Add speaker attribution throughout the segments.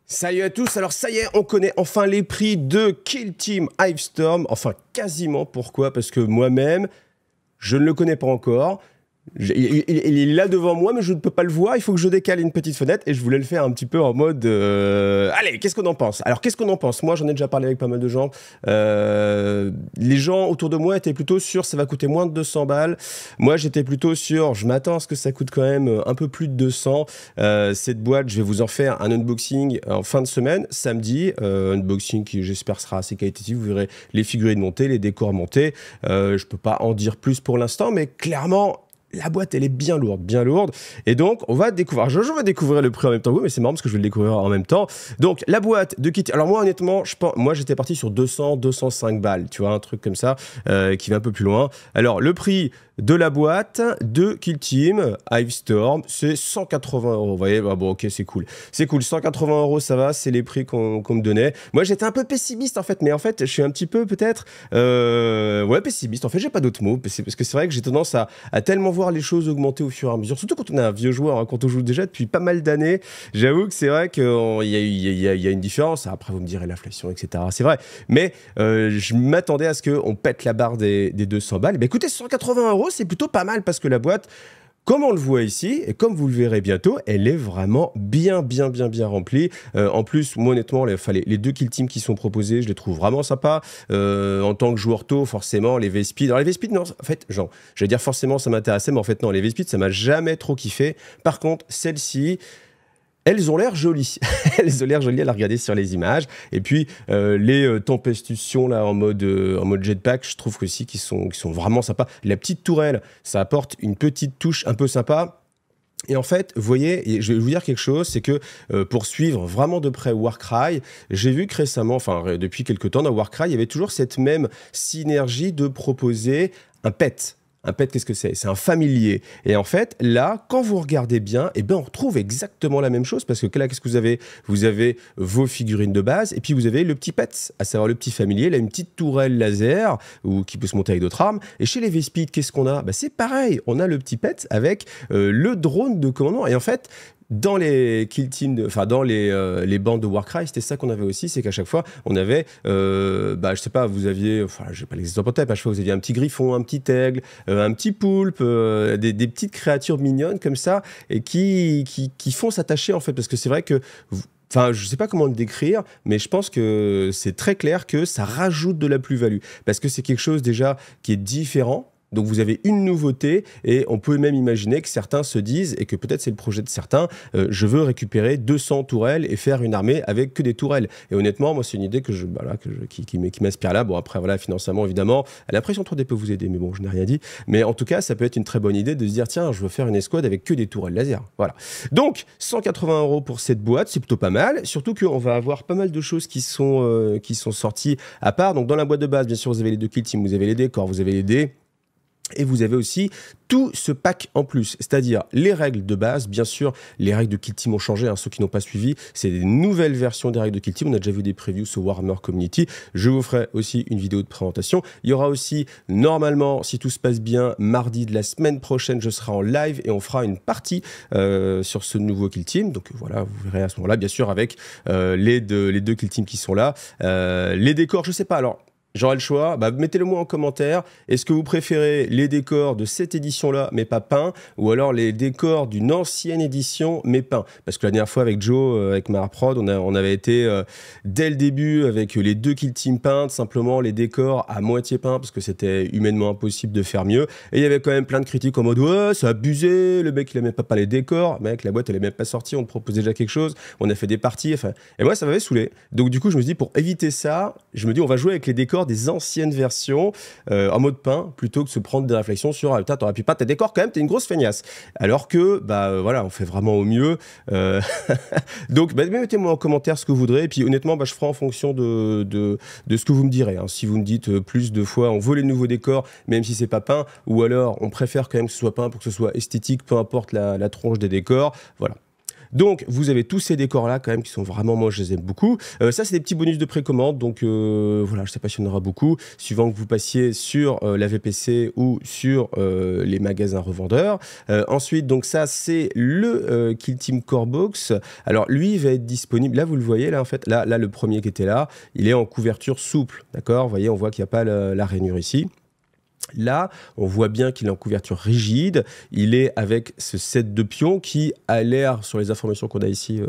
Speaker 1: Salut à tous, alors ça y est, on connaît enfin les prix de Kill Team Hivestorm, enfin quasiment, pourquoi? Parce que moi-même, je ne le connais pas encore. Il est là devant moi, mais je ne peux pas le voir. Il faut que je décale une petite fenêtre et je voulais le faire un petit peu en mode. Allez, qu'est-ce qu'on en pense? Alors, qu'est-ce qu'on en pense? Moi, j'en ai déjà parlé avec pas mal de gens. Les gens autour de moi étaient plutôt sûrs ça va coûter moins de 200 balles. Moi, j'étais plutôt sûr, je m'attends à ce que ça coûte quand même un peu plus de 200. Cette boîte, je vais vous en faire un unboxing en fin de semaine, samedi. Unboxing qui, j'espère, sera assez qualitatif. Vous verrez les figurines montées, les décors montés. Je peux pas en dire plus pour l'instant, mais clairement. La boîte, elle est bien lourde, bien lourde. Et donc, on va découvrir. Je vais découvrir le prix en même temps que vous, mais c'est marrant parce que je vais le découvrir en même temps. Donc, la boîte de Kit. Alors, moi, honnêtement, moi, j'étais parti sur 200, 205 balles. Tu vois, un truc comme ça qui va un peu plus loin. Alors, le prix de la boîte de Kill Team Hivestorm, c'est 180 €. Vous voyez, bon, ok, c'est cool. C'est cool. 180 €, ça va. C'est les prix qu'on me donnait. Moi, j'étais un peu pessimiste, en fait. Mais en fait, je suis un petit peu, peut-être, pessimiste. En fait, j'ai pas d'autres mots. Parce que c'est vrai que j'ai tendance à tellement voir les choses augmenter au fur et à mesure, surtout quand on est un vieux joueur, hein, quand on joue déjà depuis pas mal d'années. J'avoue que c'est vrai qu'il y a une différence. Après, vous me direz l'inflation, etc. C'est vrai, mais je m'attendais à ce qu'on pète la barre des 200 balles. Mais écoutez, 180 €, c'est plutôt pas mal parce que la boîte, comme on le voit ici, et comme vous le verrez bientôt, elle est vraiment bien remplie. En plus, moi honnêtement, les deux Kill Team qui sont proposés, je les trouve vraiment sympas. En tant que joueur tôt, forcément, les V-Speed. Alors les V-Speed, non, en fait, genre, j'allais dire forcément ça m'intéressait, mais en fait non, les V-Speed, ça m'a jamais trop kiffé. Par contre, celle-ci... Elles ont l'air jolies. Elles ont l'air jolies à la regarder sur les images. Et puis, les tempestutions là, en mode jetpack, je trouve aussi qu'ils sont vraiment sympas. La petite tourelle, ça apporte une petite touche un peu sympa. Et en fait, vous voyez, je vais vous dire quelque chose, c'est que pour suivre vraiment de près Warcry, j'ai vu que récemment, enfin depuis quelques temps, dans Warcry, il y avait toujours cette même synergie de proposer un pet. Un pet, qu'est-ce que c'est? C'est un familier. Et en fait, là, quand vous regardez bien, eh ben, on retrouve exactement la même chose parce que là, qu'est-ce que vous avez? Vous avez vos figurines de base et puis vous avez le petit pet, à savoir le petit familier, là, une petite tourelle laser ou qui peut se monter avec d'autres armes. Et chez les V-Speed, qu'est-ce qu'on a? Bah, c'est pareil. On a le petit pet avec le drone de commandement. Et en fait, dans les Kill Team, dans les bandes de Warcry, c'était ça qu'on avait aussi, c'est qu'à chaque fois, on avait, je sais pas, vous aviez, j'ai pas l'exemple en tête, à chaque fois, vous aviez un petit griffon, un petit aigle, un petit poulpe, des petites créatures mignonnes comme ça, et qui font s'attacher, en fait, parce que c'est vrai que... je sais pas comment le décrire, mais je pense que c'est très clair que ça rajoute de la plus-value. Parce que c'est quelque chose déjà qui est différent. Donc vous avez une nouveauté et on peut même imaginer que certains se disent, et que peut-être c'est le projet de certains, je veux récupérer 200 tourelles et faire une armée avec que des tourelles. Et honnêtement, moi c'est une idée qui m'inspire là. Bon après voilà, financièrement évidemment, la pression 3D peut vous aider, mais bon je n'ai rien dit. Mais en tout cas, ça peut être une très bonne idée de se dire tiens, je veux faire une escouade avec que des tourelles laser. Voilà. Donc 180 € pour cette boîte, c'est plutôt pas mal. Surtout qu'on va avoir pas mal de choses qui sont sorties à part. Donc dans la boîte de base, bien sûr, vous avez les deux Kill Team, vous avez les décors, vous avez les dés. Et vous avez aussi tout ce pack en plus, c'est-à-dire les règles de base. Bien sûr, les règles de Kill Team ont changé, ceux qui n'ont pas suivi. C'est des nouvelles versions des règles de Kill Team. On a déjà vu des previews sur Warhammer Community. Je vous ferai aussi une vidéo de présentation. Il y aura aussi, normalement, si tout se passe bien, mardi de la semaine prochaine, je serai en live et on fera une partie sur ce nouveau Kill Team. Donc voilà, vous verrez à ce moment-là, bien sûr, avec les deux Kill Team qui sont là. Les décors, je sais pas, alors... J'aurai le choix, mettez-le moi en commentaire. Est-ce que vous préférez les décors de cette édition-là, mais pas peints, ou alors les décors d'une ancienne édition, mais peints? Parce que la dernière fois avec Joe, avec Maraprod, on avait été dès le début avec les deux Kill Team peintes, simplement les décors à moitié peints, parce que c'était humainement impossible de faire mieux. Et il y avait quand même plein de critiques en mode « Ouais, c'est abusé, le mec il aimait pas les décors. » Mec, la boîte elle est même pas sortie, on te propose déjà quelque chose, on a fait des parties, et moi ça m'avait saoulé. Donc du coup je me suis dit, pour éviter ça, je me dis on va jouer avec les décors des anciennes versions en mode peint plutôt que de se prendre des réflexions sur putain t'aurais pu pas tes décors quand même, t'es une grosse feignasse, alors que voilà, on fait vraiment au mieux. Donc mettez-moi en commentaire ce que vous voudrez et puis honnêtement je ferai en fonction de ce que vous me direz, hein. Si vous me dites plus de fois on veut les nouveaux décors même si c'est pas peint, ou alors on préfère quand même que ce soit peint pour que ce soit esthétique, peu importe la tronche des décors, voilà. Donc, vous avez tous ces décors-là, quand même, qui sont vraiment, moi, je les aime beaucoup. Ça, c'est des petits bonus de précommande. Donc, voilà, je ne sais pas s'il y en aura beaucoup, suivant que vous passiez sur la VPC ou sur les magasins revendeurs. Ensuite, donc ça, c'est le Kill Team Core Box. Alors, lui, il va être disponible. Là, vous le voyez, là, en fait. Là, le premier qui était là, il est en couverture souple. D'accord? Vous voyez, on voit qu'il n'y a pas la rainure ici. Là, on voit bien qu'il est en couverture rigide. Il est avec ce set de pions qui a l'air, sur les informations qu'on a ici,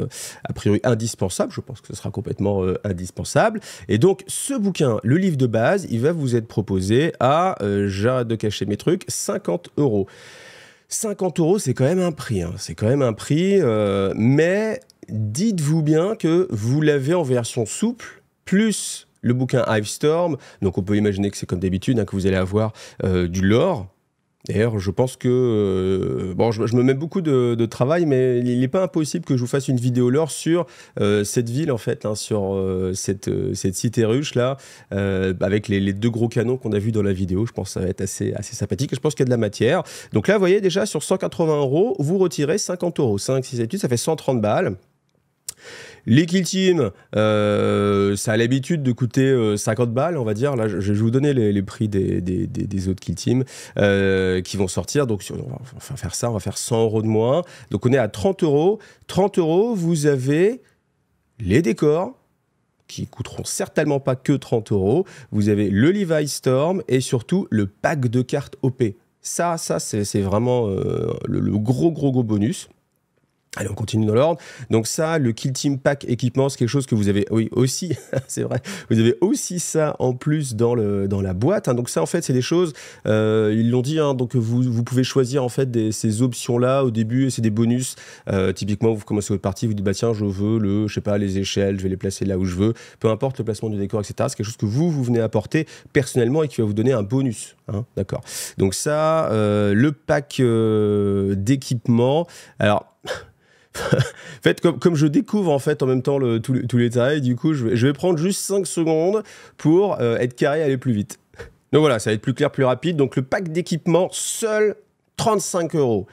Speaker 1: a priori indispensable. Je pense que ce sera complètement indispensable. Et donc, ce bouquin, le livre de base, il va vous être proposé à, j'arrête de cacher mes trucs, 50 €. 50 €, c'est quand même un prix. Hein. C'est quand même un prix. Mais dites-vous bien que vous l'avez en version souple, plus le bouquin Hivestorm, donc on peut imaginer que c'est comme d'habitude, hein, que vous allez avoir du lore. D'ailleurs, je pense que... bon, je me mets beaucoup de travail, mais il n'est pas impossible que je vous fasse une vidéo lore sur cette ville, en fait, hein, sur cette cité ruche, là, avec les deux gros canons qu'on a vus dans la vidéo. Je pense que ça va être assez sympathique, et je pense qu'il y a de la matière. Donc là, vous voyez, déjà, sur 180 €, vous retirez 50 €. 5, 6, 7, 8, ça fait 130 balles. Les Kill Team, ça a l'habitude de coûter 50 balles, on va dire. Là, je vais vous donner les prix des autres Kill Team qui vont sortir. Donc, on va faire ça, on va faire 100 € de moins. Donc, on est à 30 €. 30 €, vous avez les décors qui coûteront certainement pas que 30 €. Vous avez le Levi Storm et surtout le pack de cartes OP. Ça c'est vraiment le gros bonus. Allez, on continue dans l'ordre. Donc ça, le Kill Team Pack équipement, c'est quelque chose que vous avez, oui, aussi, c'est vrai, vous avez aussi ça en plus dans la boîte. Hein. Donc ça, en fait, c'est des choses, ils l'ont dit, hein, donc vous pouvez choisir en fait ces options-là au début, et c'est des bonus. Typiquement, vous commencez votre partie, vous dites, bah tiens, je veux je sais pas, les échelles, je vais les placer là où je veux. Peu importe le placement du décor, etc. C'est quelque chose que vous venez apporter personnellement et qui va vous donner un bonus. Hein, d'accord. Donc ça, le pack d'équipement. Alors... en fait, comme je découvre en fait en même temps tous les détails, du coup, je vais prendre juste 5 secondes pour être carré et aller plus vite. Donc voilà, ça va être plus clair, plus rapide. Donc le pack d'équipement, seul 35 €.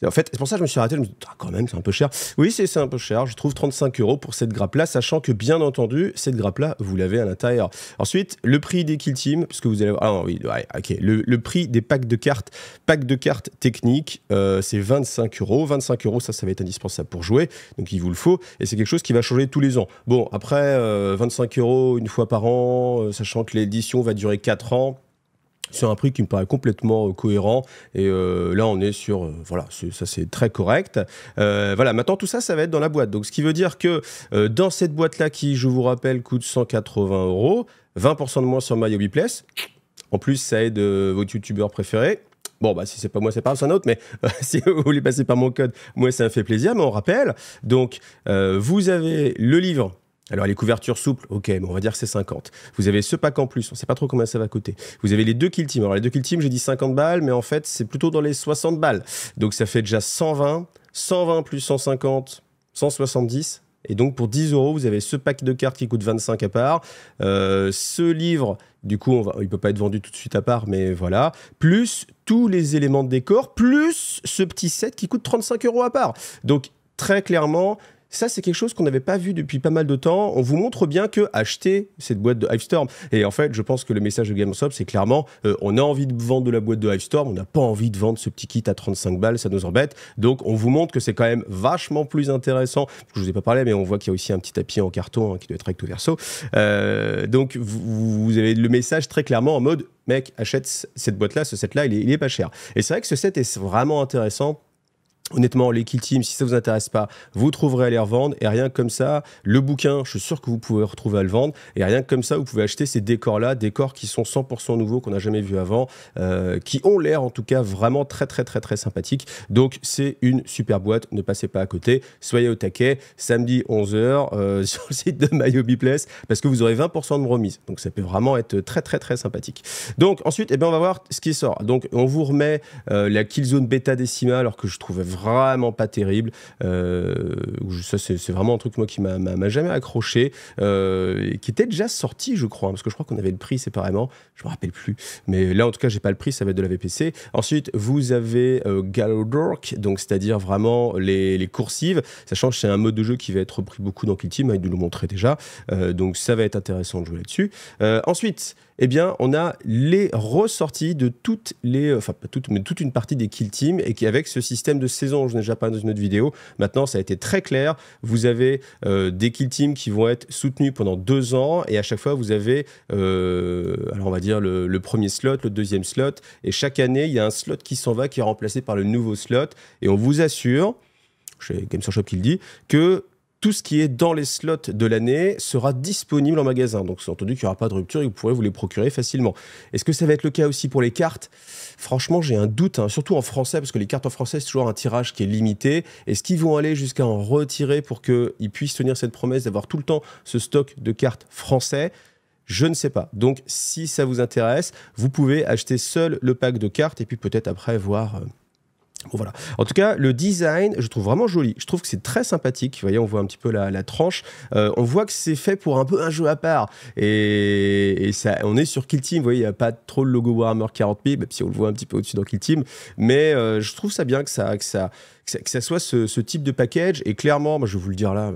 Speaker 1: En fait, c'est pour ça que je me suis arrêté, je me suis dit, ah, quand même, c'est un peu cher. Oui, c'est un peu cher, je trouve 35 € pour cette grappe-là, sachant que, bien entendu, cette grappe-là, vous l'avez à l'intérieur. Ensuite, le prix des Kill Team, puisque vous allez... Ah non, oui, ouais, ok. Le prix des packs de cartes techniques, c'est 25 €. 25 €, ça va être indispensable pour jouer, donc il vous le faut, et c'est quelque chose qui va changer tous les ans. Bon, après, 25 € une fois par an, sachant que l'édition va durer 4 ans, c'est un prix qui me paraît complètement cohérent. Et là, on est sur... voilà, ça c'est très correct. Voilà, maintenant, tout ça, ça va être dans la boîte. Donc, ce qui veut dire que dans cette boîte-là, qui, je vous rappelle, coûte 180 €, 20% de moins sur My Hobby Place. En plus, ça aide votre youtubeur préféré. Bon, bah, si c'est pas moi, c'est pas grave, c'est un autre, mais si vous voulez passer par mon code, moi, ça me fait plaisir, mais on rappelle. Donc, vous avez le livre. Alors, les couvertures souples, ok, mais on va dire que c'est 50. Vous avez ce pack en plus, on ne sait pas trop combien ça va coûter. Vous avez les deux Kill Team. Alors, les deux Kill Team, j'ai dit 50 balles, mais en fait, c'est plutôt dans les 60 balles. Donc, ça fait déjà 120. 120 plus 150, 170. Et donc, pour 10 €, vous avez ce pack de cartes qui coûte 25 à part. Ce livre, du coup, il ne peut pas être vendu tout de suite à part, mais voilà. Plus tous les éléments de décor, plus ce petit set qui coûte 35 € à part. Donc, très clairement... Ça, c'est quelque chose qu'on n'avait pas vu depuis pas mal de temps. On vous montre bien que acheter cette boîte de Hivestorm, et en fait, je pense que le message de GameStop, c'est clairement, on a envie de vendre de la boîte de Hivestorm, on n'a pas envie de vendre ce petit kit à 35 balles, ça nous embête. Donc, on vous montre que c'est quand même vachement plus intéressant. Je vous ai pas parlé, mais on voit qu'il y a aussi un petit tapis en carton, hein, qui doit être recto verso. Donc, vous avez le message très clairement en mode, mec, achète cette boîte-là, ce set-là, il est pas cher. Et c'est vrai que ce set est vraiment intéressant. Honnêtement, les Kill Team, si ça vous intéresse pas, vous trouverez à les revendre. Et rien que comme ça, le bouquin, je suis sûr que vous pouvez retrouver à le vendre. Et rien que comme ça, vous pouvez acheter ces décors-là, décors qui sont 100% nouveaux, qu'on n'a jamais vus avant, qui ont l'air en tout cas vraiment très sympathiques. Donc c'est une super boîte, ne passez pas à côté. Soyez au taquet, samedi 11 h sur le site de My Hobby Place, parce que vous aurez 20% de remise. Donc ça peut vraiment être très sympathique. Donc ensuite, eh bien, on va voir ce qui sort. Donc on vous remet la Killzone Beta Decima, alors que je trouvais vraiment pas terrible. Ça, c'est vraiment un truc, moi, qui m'a jamais accroché, qui était déjà sorti, je crois, parce que je crois qu'on avait le prix séparément, je me rappelle plus. Mais là, en tout cas, j'ai pas le prix, ça va être de la VPC. Ensuite, vous avez Galdork, donc c'est-à-dire vraiment les coursives. Ça change, c'est un mode de jeu qui va être repris beaucoup dans Kill Team, il nous le montrait déjà. Donc ça va être intéressant de jouer là-dessus. Ensuite, eh bien, on a les ressorties de toutes les... Enfin, pas toutes, mais toute une partie des Kill Team, et qui, avec ce système de saison, je n'ai déjà parlé dans une autre vidéo, maintenant, ça a été très clair. Vous avez des Kill Team qui vont être soutenus pendant 2 ans, et à chaque fois, vous avez, alors on va dire, le premier slot, le deuxième slot, et chaque année, il y a un slot qui s'en va, qui est remplacé par le nouveau slot, et on vous assure, chez Games Workshop qui le dit, que tout ce qui est dans les slots de l'année sera disponible en magasin. Donc, c'est entendu qu'il n'y aura pas de rupture et vous pourrez vous les procurer facilement. Est-ce que ça va être le cas aussi pour les cartes ? Franchement, j'ai un doute, hein, surtout en français, parce que les cartes en français, c'est toujours un tirage qui est limité. Est-ce qu'ils vont aller jusqu'à en retirer pour qu'ils puissent tenir cette promesse d'avoir tout le temps ce stock de cartes français ? Je ne sais pas. Donc, si ça vous intéresse, vous pouvez acheter seul le pack de cartes et puis peut-être après voir... Bon, voilà. En tout cas, le design, je trouve vraiment joli. Je trouve que c'est très sympathique. Vous voyez, on voit un petit peu la tranche. On voit que c'est fait pour un peu un jeu à part. Et ça, on est sur Kill Team. Vous voyez, il n'y a pas trop le logo Warhammer 40 000, même si on le voit un petit peu au-dessus dans Kill Team. Mais je trouve ça bien que ça soit ce type de package. Et clairement, moi, je vais vous le dire là,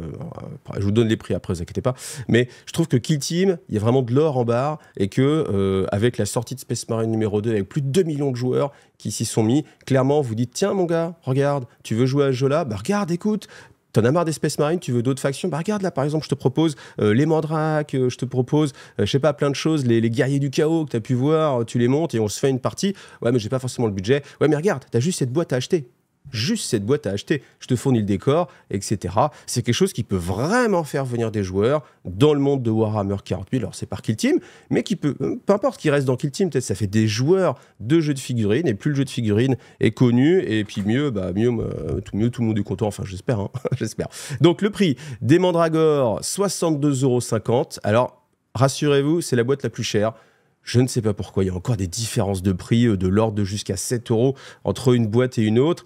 Speaker 1: je vous donne les prix après, ne vous inquiétez pas. Mais je trouve que Kill Team, il y a vraiment de l'or en barre. Et que avec la sortie de Space Marine numéro 2, avec plus de 2 millions de joueurs qui s'y sont mis, clairement, vous dites, tiens mon gars, regarde, tu veux jouer à ce jeu-là ? Bah regarde, écoute, t'en as marre des Space Marines, tu veux d'autres factions ? Bah regarde là, par exemple, je te propose les Mandrakes, je te propose, je sais pas, plein de choses, les guerriers du chaos que t'as pu voir, tu les montes et on se fait une partie. Ouais, mais j'ai pas forcément le budget. Ouais, mais regarde, t'as juste cette boîte à acheter. Juste cette boîte à acheter, je te fournis le décor, etc. C'est quelque chose qui peut vraiment faire venir des joueurs dans le monde de Warhammer 40 000. Alors c'est par Kill Team, mais qui peut, peu importe qui reste dans Kill Team, peut-être ça fait des joueurs de jeux de figurines, et plus le jeu de figurines est connu, et puis mieux, tout le monde est content, enfin j'espère, hein, j'espère. Donc le prix des Mandragores, 62,50 €. Alors rassurez-vous, c'est la boîte la plus chère. Je ne sais pas pourquoi, il y a encore des différences de prix de l'ordre de jusqu'à 7 € entre une boîte et une autre,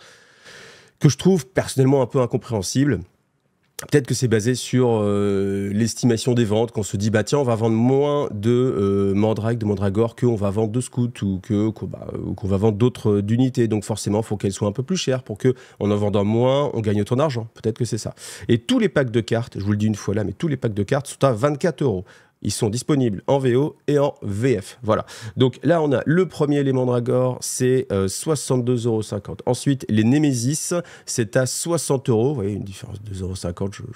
Speaker 1: que je trouve personnellement un peu incompréhensible. Peut-être que c'est basé sur l'estimation des ventes, qu'on se dit, bah tiens, on va vendre moins de Mandrake, de Mandragore, qu'on va vendre de Scouts ou qu'on va vendre d'autres d'unités. Donc forcément, il faut qu'elles soient un peu plus chères pour qu'en en vendant moins, on gagne autant d'argent. Peut-être que c'est ça. Et tous les packs de cartes, je vous le dis une fois là, mais tous les packs de cartes sont à 24 €. Ils sont disponibles en VO et en VF. Voilà. Donc là, on a le premier, les Mandragores, c'est 62,50 €. Ensuite, les Nemesis, c'est à 60 €. Vous voyez, une différence de 2,50 €, je ne sais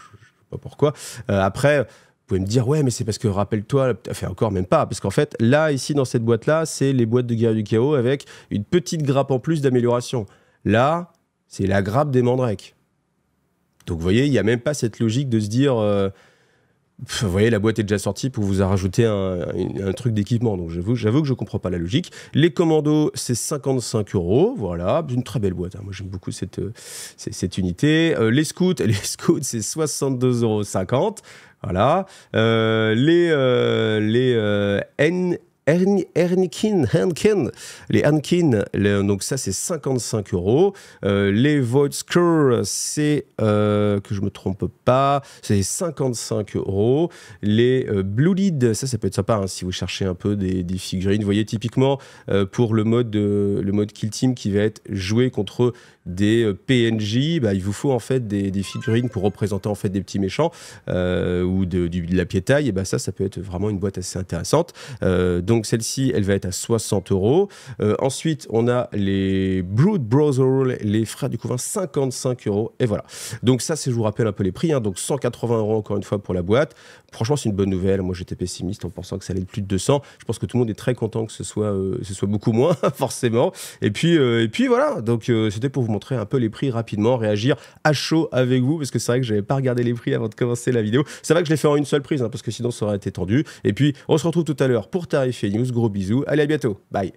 Speaker 1: pas pourquoi. Après, vous pouvez me dire, ouais, mais c'est parce que, rappelle-toi, enfin encore même pas, parce qu'en fait, là, ici, dans cette boîte-là, c'est les boîtes de guerre du chaos avec une petite grappe en plus d'amélioration. Là, c'est la grappe des Mandrakes. Donc, vous voyez, il n'y a même pas cette logique de se dire... vous voyez, la boîte est déjà sortie pour vous rajouter un truc d'équipement. Donc j'avoue que je ne comprends pas la logique. Les commandos, c'est 55 €. Voilà, une très belle boîte. Hein. Moi, j'aime beaucoup cette unité. Les scouts, c'est 62,50 €. Voilà. Les Anakin, donc ça c'est 55 €. Les Voidskr, c'est que je me trompe pas, c'est 55 €. Les Blooded, ça peut être sympa hein, si vous cherchez un peu des figurines. Vous voyez typiquement pour le mode Kill Team qui va être joué contre des PNJ, bah, il vous faut en fait des figurines pour représenter en fait des petits méchants ou de la piétaille. Et bah, ça peut être vraiment une boîte assez intéressante. Donc celle-ci, elle va être à 60 €. Ensuite, on a les Brood Brothers, les frères du couvain, 55 €. Et voilà. Donc ça, je vous rappelle un peu les prix. Hein. Donc 180 € encore une fois pour la boîte. Franchement, c'est une bonne nouvelle. Moi, j'étais pessimiste en pensant que ça allait être plus de 200. Je pense que tout le monde est très content que ce soit beaucoup moins, forcément. Et puis voilà. Donc c'était pour vous montrer un peu les prix rapidement, réagir à chaud avec vous, parce que c'est vrai que j'avais pas regardé les prix avant de commencer la vidéo. C'est vrai que je l'ai fait en une seule prise, hein, parce que sinon ça aurait été tendu. Et puis on se retrouve tout à l'heure pour Tarif et News. Gros bisous, allez à bientôt, bye.